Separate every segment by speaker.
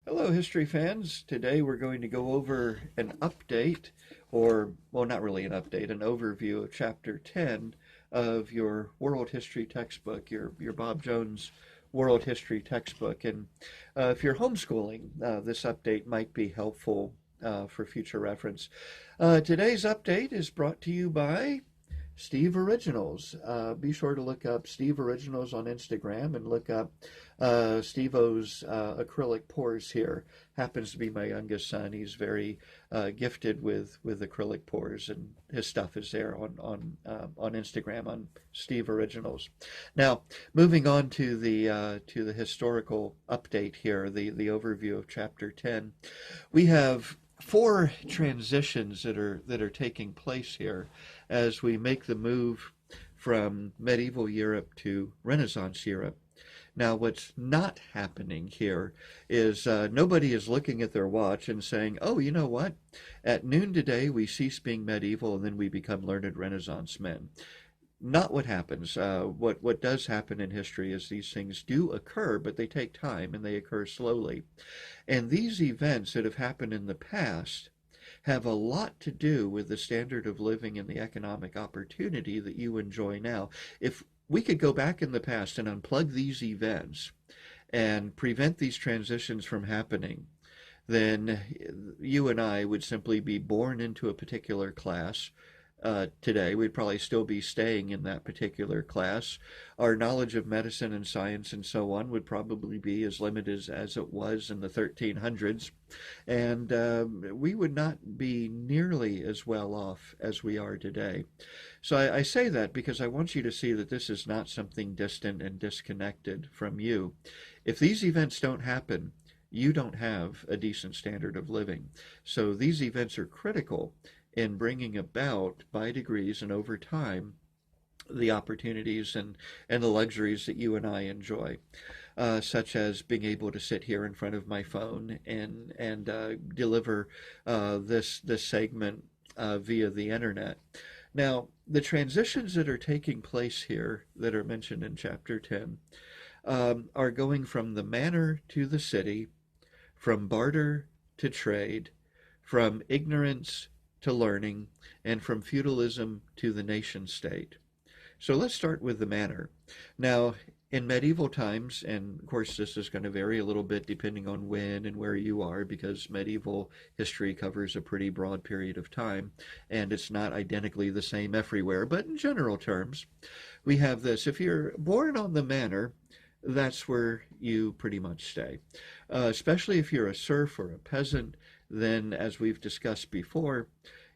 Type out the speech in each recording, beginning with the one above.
Speaker 1: Hello, history fans. Today we're going to go over an update, or, well, not really an update, an overview of Chapter 10 of your world history textbook, your Bob Jones world history textbook. And if you're homeschooling, this update might be helpful for future reference. Today's update is brought to you by Steve Originals. Be sure to look up Steve Originals on Instagram and look up Steve-O's acrylic pours here. Happens to be my youngest son. He's very gifted with acrylic pours, and his stuff is there on Instagram on Steve Originals. Now, moving on to the historical update here, the overview of Chapter 10, we have four transitions that are taking place here as we make the move from medieval Europe to Renaissance Europe. Now, what's not happening here is nobody is looking at their watch and saying, oh, you know what? At noon today, we cease being medieval and then we become learned Renaissance men. Not what happens. What does happen in history is these things do occur, but they take time and they occur slowly. And these events that have happened in the past have a lot to do with the standard of living and the economic opportunity that you enjoy now. If we could go back in the past and unplug these events and prevent these transitions from happening, then you and I would simply be born into a particular class. Today, we'd probably still be staying in that particular class. Our knowledge of medicine and science and so on would probably be as limited as it was in the 1300s, and we would not be nearly as well off as we are today. So I say that because I want you to see that this is not something distant and disconnected from you. If these events don't happen, you don't have a decent standard of living. So these events are critical in bringing about, by degrees and over time, the opportunities and the luxuries that you and I enjoy, such as being able to sit here in front of my phone and deliver this segment via the internet. Now, the transitions that are taking place here that are mentioned in Chapter 10 are going from the manor to the city, from barter to trade, from ignorance to learning, and from feudalism to the nation state. So let's start with the manor. Now, in medieval times, and of course this is going to vary a little bit depending on when and where you are, because medieval history covers a pretty broad period of time, and it's not identically the same everywhere, but in general terms, we have this. If you're born on the manor, that's where you pretty much stay. Especially if you're a serf or a peasant, then as we've discussed before,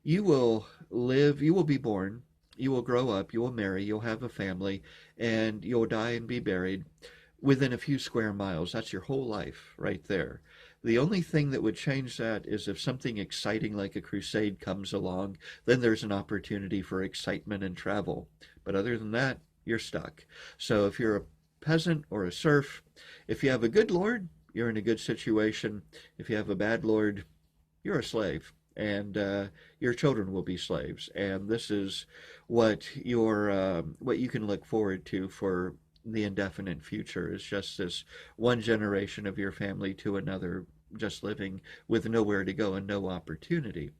Speaker 1: you will live, you will be born, you will grow up, you will marry, you'll have a family, and you'll die and be buried within a few square miles. That's your whole life right there. The only thing that would change that is if something exciting like a crusade comes along, then there's an opportunity for excitement and travel. But other than that, you're stuck. So if you're a peasant or a serf, if you have a good lord, you're in a good situation. If you have a bad lord, you're a slave, and your children will be slaves. And this is what what you can look forward to for the indefinite future, is just this one generation of your family to another, just living with nowhere to go and no opportunity.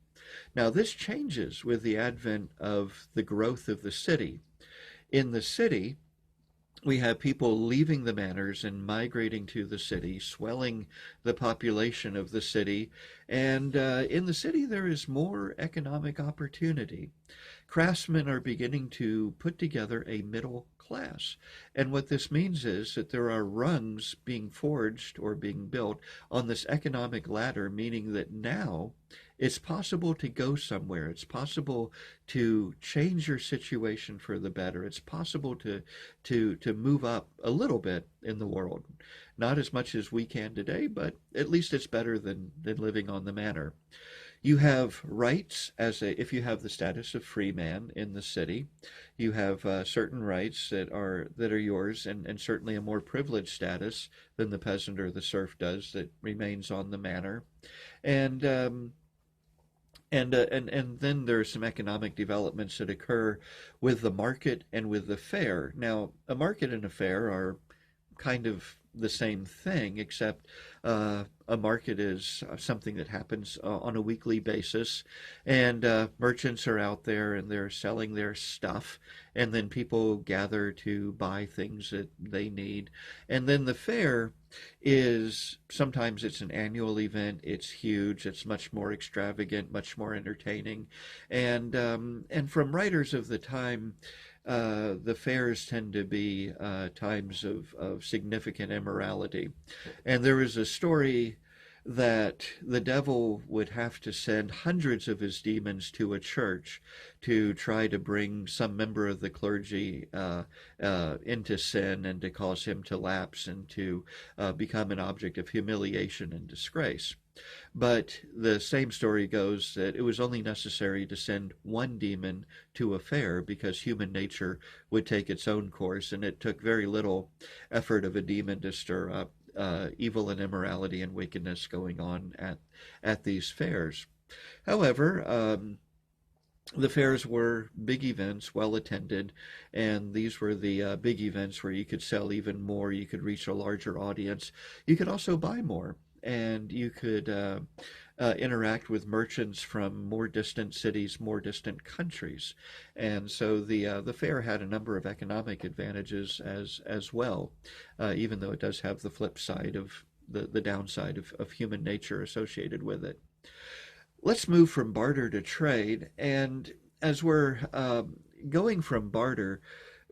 Speaker 1: Now, this changes with the advent of the growth of the city. In the city, we have people leaving the manors and migrating to the city, swelling the population of the city. And in the city, there is more economic opportunity. Craftsmen are beginning to put together a middle class. And what this means is that there are rungs being forged or being built on this economic ladder, meaning that now it's possible to go somewhere. It's possible to change your situation for the better. It's possible to move up a little bit in the world. Not as much as we can today, but at least it's better than living on the manor. You have rights if you have the status of free man in the city. You have certain rights that are yours, and certainly a more privileged status than the peasant or the serf does that remains on the manor. And and then there are some economic developments that occur with the market and with the fair. Now, a market and a fair are kind of the same thing, except a market is something that happens on a weekly basis, and merchants are out there and they're selling their stuff, and then people gather to buy things that they need. And then the fair is sometimes it's an annual event. It's huge. It's much more extravagant, much more entertaining, and from writers of the time, the fairs tend to be times of significant immorality. And there is a story that the devil would have to send hundreds of his demons to a church to try to bring some member of the clergy into sin and to cause him to lapse and to become an object of humiliation and disgrace. But the same story goes that it was only necessary to send one demon to a fair because human nature would take its own course, and it took very little effort of a demon to stir up evil and immorality and wickedness going on at these fairs. However, the fairs were big events, well attended, and these were the big events where you could sell even more, you could reach a larger audience. You could also buy more, and you could interact with merchants from more distant cities, more distant countries. And so the fair had a number of economic advantages as well, even though it does have the flip side of the downside of human nature associated with it. Let's move from barter to trade. And as we're going from barter,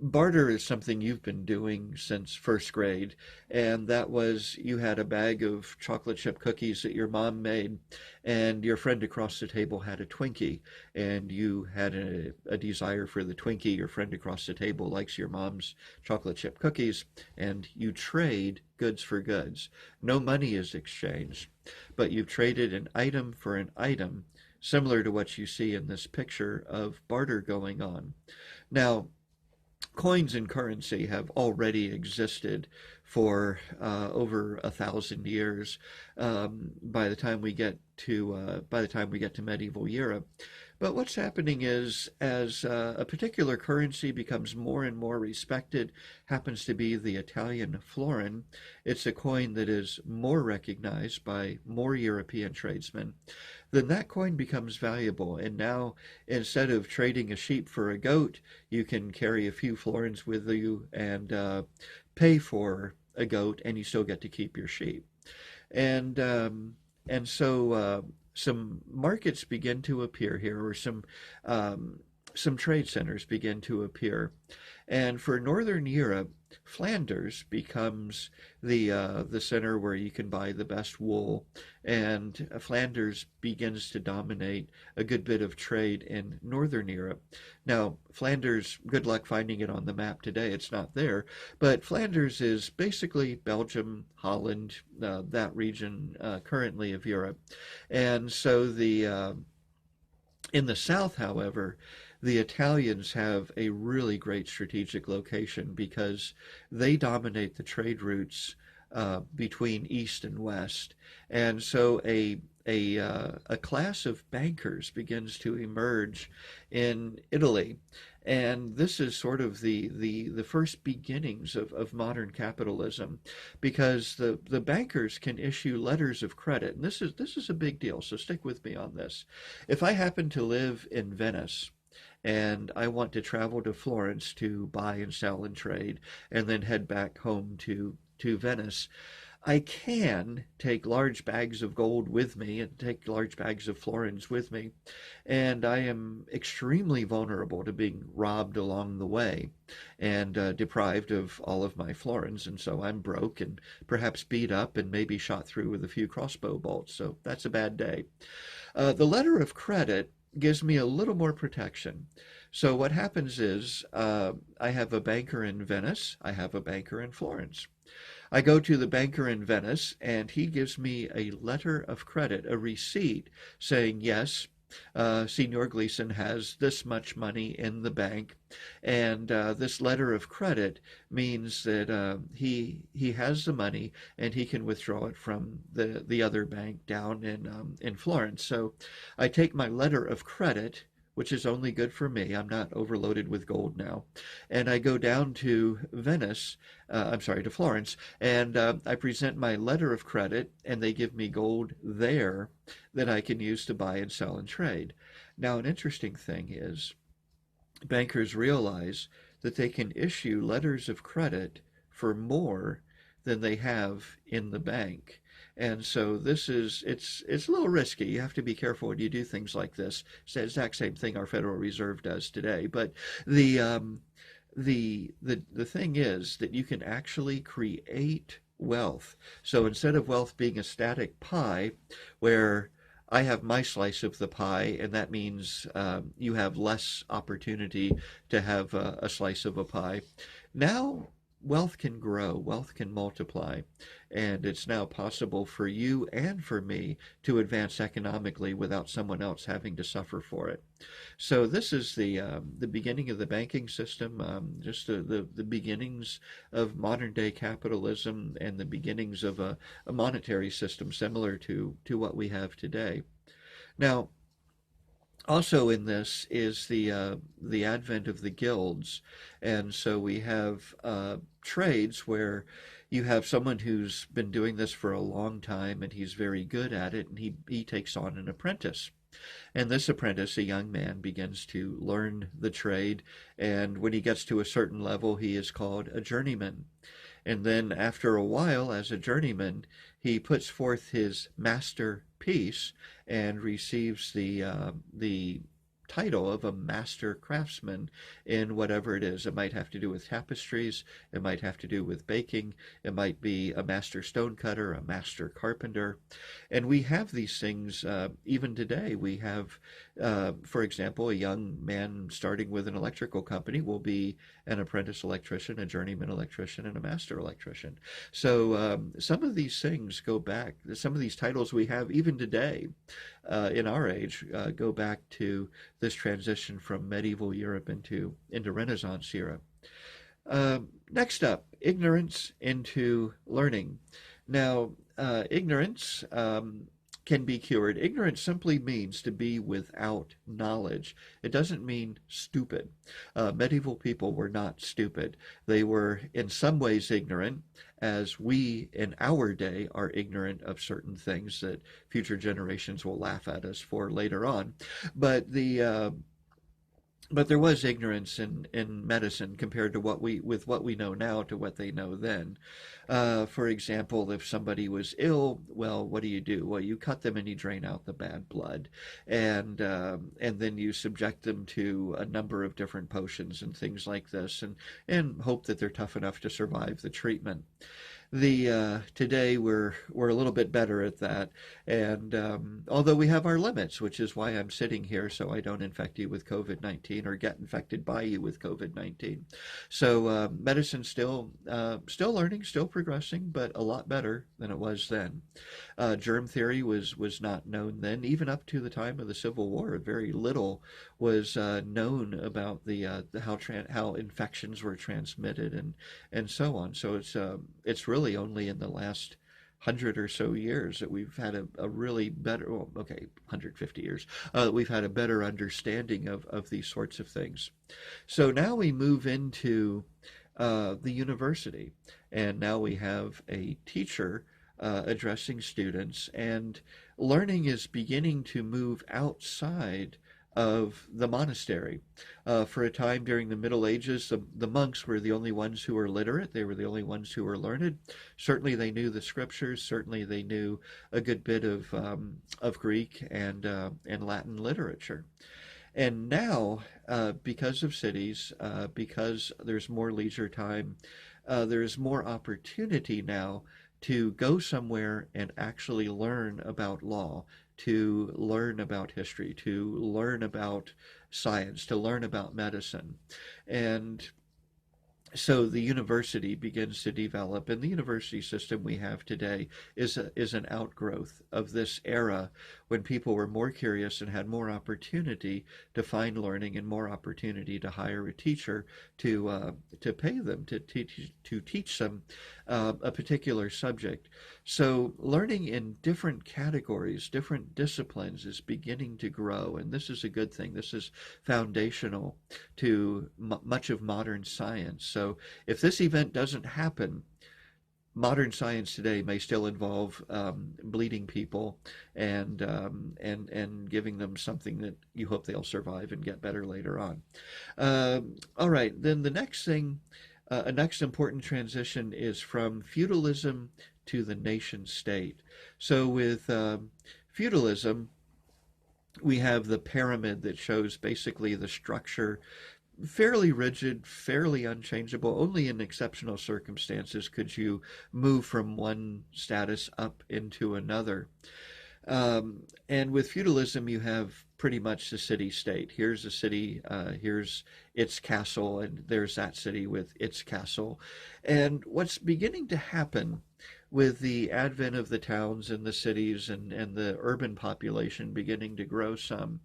Speaker 1: barter is something you've been doing since first grade. And that was you had a bag of chocolate chip cookies that your mom made, and your friend across the table had a Twinkie, and you had a desire for the Twinkie. Your friend across the table likes your mom's chocolate chip cookies, and you trade goods for goods. No money is exchanged, but you've traded an item for an item, similar to what you see in this picture of barter going on. Now, coins and currency have already existed for over 1,000 years. By the time we get to medieval Europe. But what's happening is, as a particular currency becomes more and more respected, happens to be the Italian florin. It's a coin that is more recognized by more European tradesmen. Then that coin becomes valuable, and now instead of trading a sheep for a goat, you can carry a few florins with you and pay for a goat, and you still get to keep your sheep. And so some markets begin to appear here, or some trade centers begin to appear. And for Northern Europe, Flanders becomes the center where you can buy the best wool, and Flanders begins to dominate a good bit of trade in Northern Europe. Now, Flanders, good luck finding it on the map today, it's not there, but Flanders is basically Belgium, Holland, that region currently of Europe. And so in the south, however, the Italians have a really great strategic location because they dominate the trade routes between east and west. And so a class of bankers begins to emerge in Italy. And this is sort of the first beginnings of modern capitalism, because the bankers can issue letters of credit. And this is a big deal, so stick with me on this. If I happen to live in Venice, and I want to travel to Florence to buy and sell and trade, and then head back home to Venice, I can take large bags of gold with me and take large bags of florins with me, and I am extremely vulnerable to being robbed along the way and deprived of all of my florins, and so I'm broke and perhaps beat up and maybe shot through with a few crossbow bolts, so that's a bad day. The letter of credit gives me a little more protection. So what happens is I have a banker in Venice, I have a banker in Florence. I go to the banker in Venice, and he gives me a letter of credit, a receipt saying, yes, Signor Gleason has this much money in the bank, and this letter of credit means that he has the money and he can withdraw it from the other bank down in Florence. So I take my letter of credit which is only good for me. I'm not overloaded with gold now. And I go down to to Florence, and I present my letter of credit, and they give me gold there that I can use to buy and sell and trade. Now, an interesting thing is bankers realize that they can issue letters of credit for more than they have in the bank. And so it's a little risky. You have to be careful when you do things like this. It's the exact same thing our Federal Reserve does today. But the the thing is that you can actually create wealth. So instead of wealth being a static pie, where I have my slice of the pie, and that means you have less opportunity to have a slice of a pie. Now, wealth can grow, wealth can multiply, and it's now possible for you and for me to advance economically without someone else having to suffer for it. So this is the beginning of the banking system, just the beginnings of modern day capitalism and the beginnings of a monetary system similar to what we have today. Now, also in this is the advent of the guilds, and so we have trades where you have someone who's been doing this for a long time and he's very good at it, and he takes on an apprentice. And this apprentice, a young man, begins to learn the trade, and when he gets to a certain level, he is called a journeyman. And then after a while, as a journeyman, he puts forth his masterpiece and receives the title of a master craftsman in whatever it is. It might have to do with tapestries, it might have to do with baking, it might be a master stonecutter, a master carpenter. And we have these things even today. We have, for example, a young man starting with an electrical company will be an apprentice electrician, a journeyman electrician, and a master electrician. So some of these things go back, some of these titles we have even today in our age go back to this transition from medieval Europe into Renaissance era. Next up, ignorance into learning. Now, ignorance can be cured. Ignorance simply means to be without knowledge. It doesn't mean stupid. Medieval people were not stupid. They were in some ways ignorant, as we in our day are ignorant of certain things that future generations will laugh at us for later on. But there was ignorance in medicine compared to what we know now to what they know then. For example, if somebody was ill, well, what do? Well, you cut them and you drain out the bad blood, and then you subject them to a number of different potions and things like this, and hope that they're tough enough to survive the treatment. Today we're a little bit better at that, and although we have our limits, which is why I'm sitting here, so I don't infect you with COVID-19 or get infected by you with COVID-19. So medicine still learning, still progressing, but a lot better than it was then. Germ theory was not known then, even up to the time of the Civil War. Very little was known about how infections were transmitted and so on. So it's really only in the last 100 or so years that we've had a really better, well, okay, 150 years, we've had a better understanding of these sorts of things. So now we move into the university, and now we have a teacher addressing students, and learning is beginning to move outside of the monastery. For a time during the Middle Ages, the monks were the only ones who were literate. They were the only ones who were learned. Certainly they knew the scriptures. Certainly they knew a good bit of Greek and Latin literature. And now, because of cities, because there's more leisure time, there's more opportunity now to go somewhere and actually learn about law, to learn about history, to learn about science, to learn about medicine. And so the university begins to develop, and the university system we have today is an outgrowth of this era when people were more curious and had more opportunity to find learning and more opportunity to hire a teacher to pay them to teach them a particular subject. So learning in different categories, different disciplines is beginning to grow, and this is a good thing. This is foundational to much of modern science. So if this event doesn't happen, modern science today may still involve bleeding people and giving them something that you hope they'll survive and get better later on. All right, then the next thing, a next important transition is from feudalism to the nation state. So with feudalism, we have the pyramid that shows basically the structure, fairly rigid, fairly unchangeable. Only in exceptional circumstances could you move from one status up into another. And with feudalism, you have pretty much the city-state. Here's a city, here's its castle, and there's that city with its castle. And what's beginning to happen with the advent of the towns and the cities and the urban population beginning to grow some,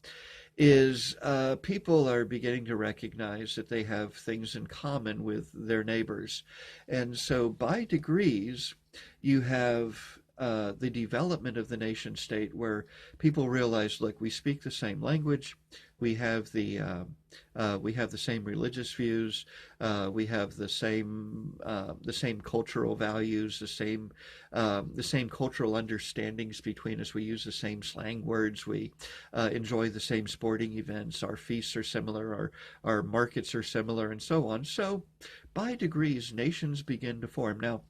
Speaker 1: is people are beginning to recognize that they have things in common with their neighbors. And so by degrees, you have the development of the nation state where people realize, look, we speak the same language, we have the same religious views, we have the same cultural values, the same cultural understandings between us. We use the same slang words. We enjoy the same sporting events. Our feasts are similar. Our markets are similar, and so on. So, by degrees, nations begin to form. Now,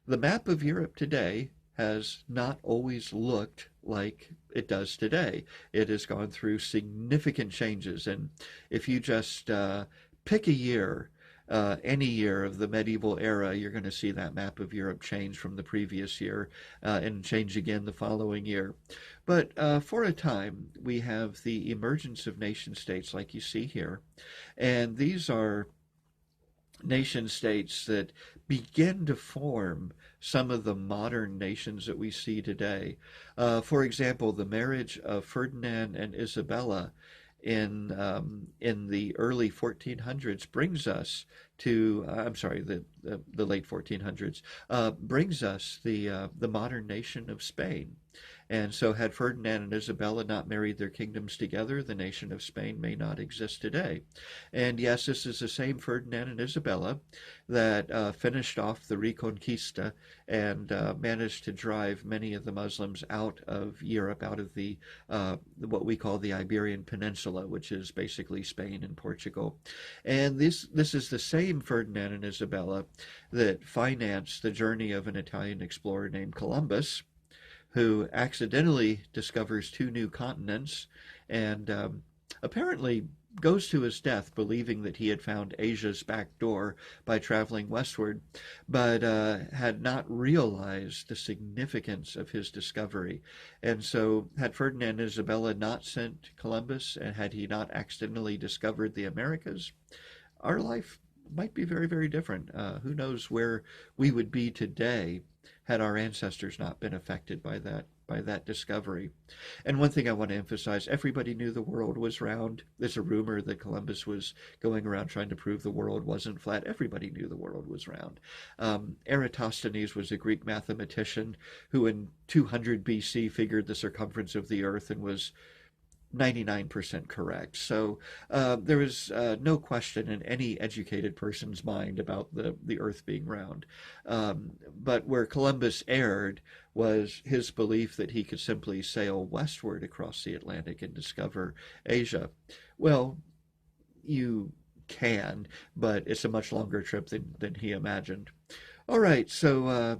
Speaker 1: the map of Europe today has not always looked like it does today. It has gone through significant changes, and if you just pick a year, any year of the medieval era, you're going to see that map of Europe change from the previous year and change again the following year. But for a time, we have the emergence of nation states like you see here, and these are nation states that begin to form some of the modern nations that we see today. For example, the marriage of Ferdinand and Isabella in the early 1400s brings us to the late 1400s brings us the modern nation of Spain. And so had Ferdinand and Isabella not married their kingdoms together, the nation of Spain may not exist today. And yes, this is the same Ferdinand and Isabella that finished off the Reconquista and managed to drive many of the Muslims out of Europe, out of the what we call the Iberian Peninsula, which is basically Spain and Portugal. And this is the same Ferdinand and Isabella that financed the journey of an Italian explorer named Columbus, who accidentally discovers two new continents and apparently goes to his death believing that he had found Asia's back door by traveling westward, but had not realized the significance of his discovery. And so had Ferdinand and Isabella not sent Columbus, and had he not accidentally discovered the Americas, our life might be very, very different. Who knows where we would be today had our ancestors not been affected by that discovery. And one thing I want to emphasize, everybody knew the world was round. There's a rumor that Columbus was going around trying to prove the world wasn't flat. Everybody knew the world was round. Eratosthenes was a Greek mathematician who in 200 BC figured the circumference of the earth and was 99% correct. So there is no question in any educated person's mind about the earth being round. But where Columbus erred was his belief that he could simply sail westward across the Atlantic and discover Asia. Well, you can, but it's a much longer trip than he imagined. All right, so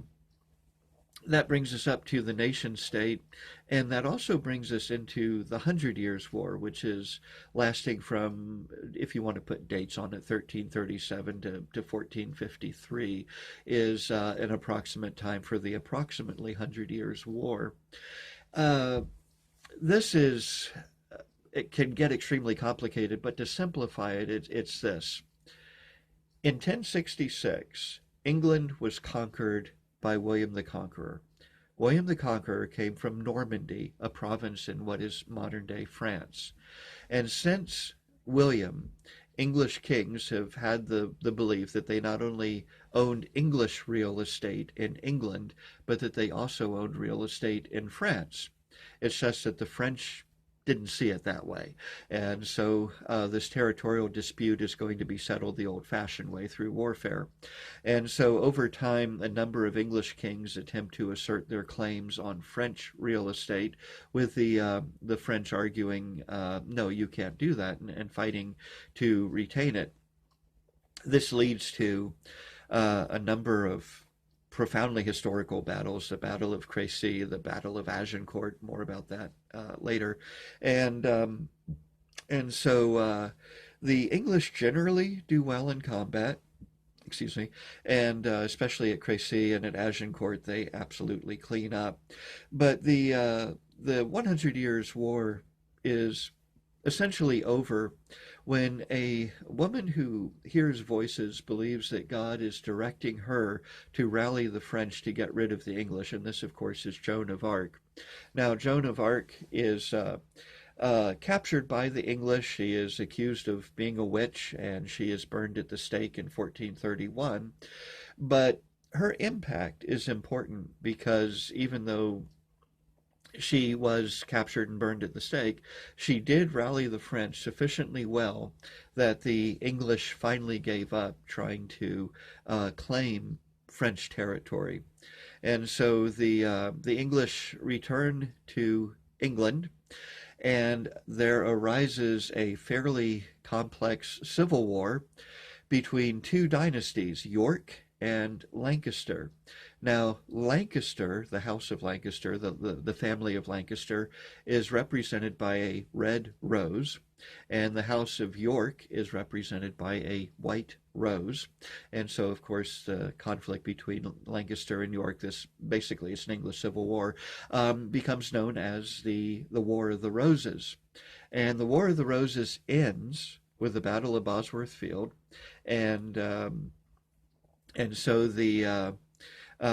Speaker 1: that brings us up to the nation state, and that also brings us into the Hundred Years' War, which is lasting from, if you want to put dates on it, 1337 to 1453 is an approximate time for the approximately 100 Years' War. This is, it can get extremely complicated, but to simplify it, it's this. In 1066, England was conquered by William the Conqueror. William the Conqueror came from Normandy, a province in what is modern-day France. And since William, English kings have had the belief that they not only owned English real estate in England, but that they also owned real estate in France. It's just that the French didn't see it that way. And so this territorial dispute is going to be settled the old-fashioned way through warfare. And so over time, a number of English kings attempt to assert their claims on French real estate, with the French arguing, no, you can't do that, and fighting to retain it. This leads to a number of profoundly historical battles, the Battle of Crécy, the Battle of Agincourt, more about that later. And so the English generally do well in combat, excuse me, and especially at Crécy and at Agincourt, they absolutely clean up. But the 100 Years' War is essentially over when a woman who hears voices believes that God is directing her to rally the French to get rid of the English, and this, of course, is Joan of Arc. Now, Joan of Arc is captured by the English. She is accused of being a witch, and she is burned at the stake in 1431. But her impact is important because even though she was captured and burned at the stake, she did rally the French sufficiently well that the English finally gave up trying to claim French territory. And so the English return to England, and there arises a fairly complex civil war between two dynasties, York and Lancaster. Now, Lancaster, the House of Lancaster, the family of Lancaster, is represented by a red rose, and the House of York is represented by a white rose. And so, of course, the conflict between Lancaster and York, this basically it's an English Civil War, becomes known as the War of the Roses. And the War of the Roses ends with the Battle of Bosworth Field, and so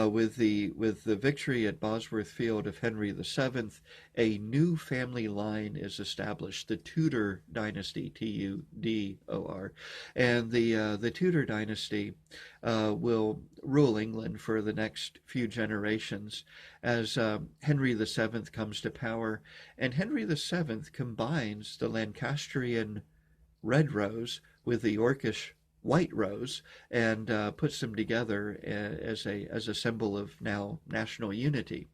Speaker 1: with the victory at Bosworth Field of Henry VII, a new family line is established, the Tudor dynasty, Tudor, and the Tudor dynasty will rule England for the next few generations as Henry VII comes to power, and Henry VII combines the Lancastrian red rose with the Yorkish white rose and puts them together as a symbol of now national unity.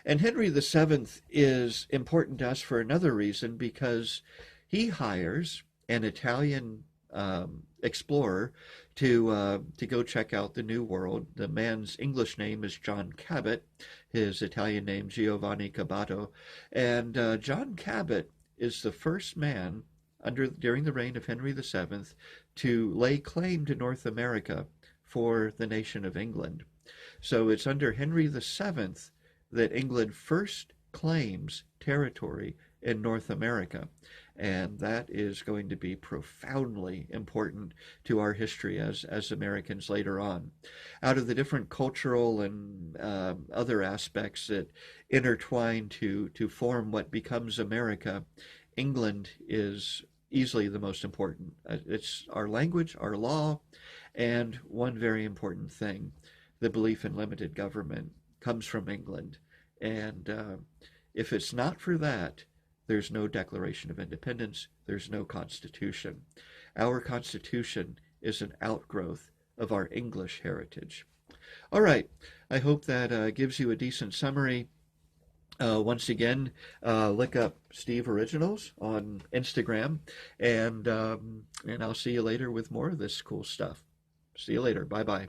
Speaker 1: And Henry VII is important to us for another reason, because he hires an Italian explorer to go check out the New World. The man's English name is John Cabot, his Italian name Giovanni Caboto, and John Cabot is the first man during the reign of Henry VII to lay claim to North America for the nation of England. So it's under Henry VII that England first claims territory in North America, and that is going to be profoundly important to our history as Americans later on. Out of the different cultural and other aspects that intertwine to form what becomes America, England is easily the most important. It's our language, our law, and one very important thing, the belief in limited government comes from England. And if it's not for that, there's no Declaration of Independence, there's no Constitution. Our Constitution is an outgrowth of our English heritage. All right, I hope that gives you a decent summary. Once again, look up Steve Originals on Instagram, and I'll see you later with more of this cool stuff. See you later. Bye-bye.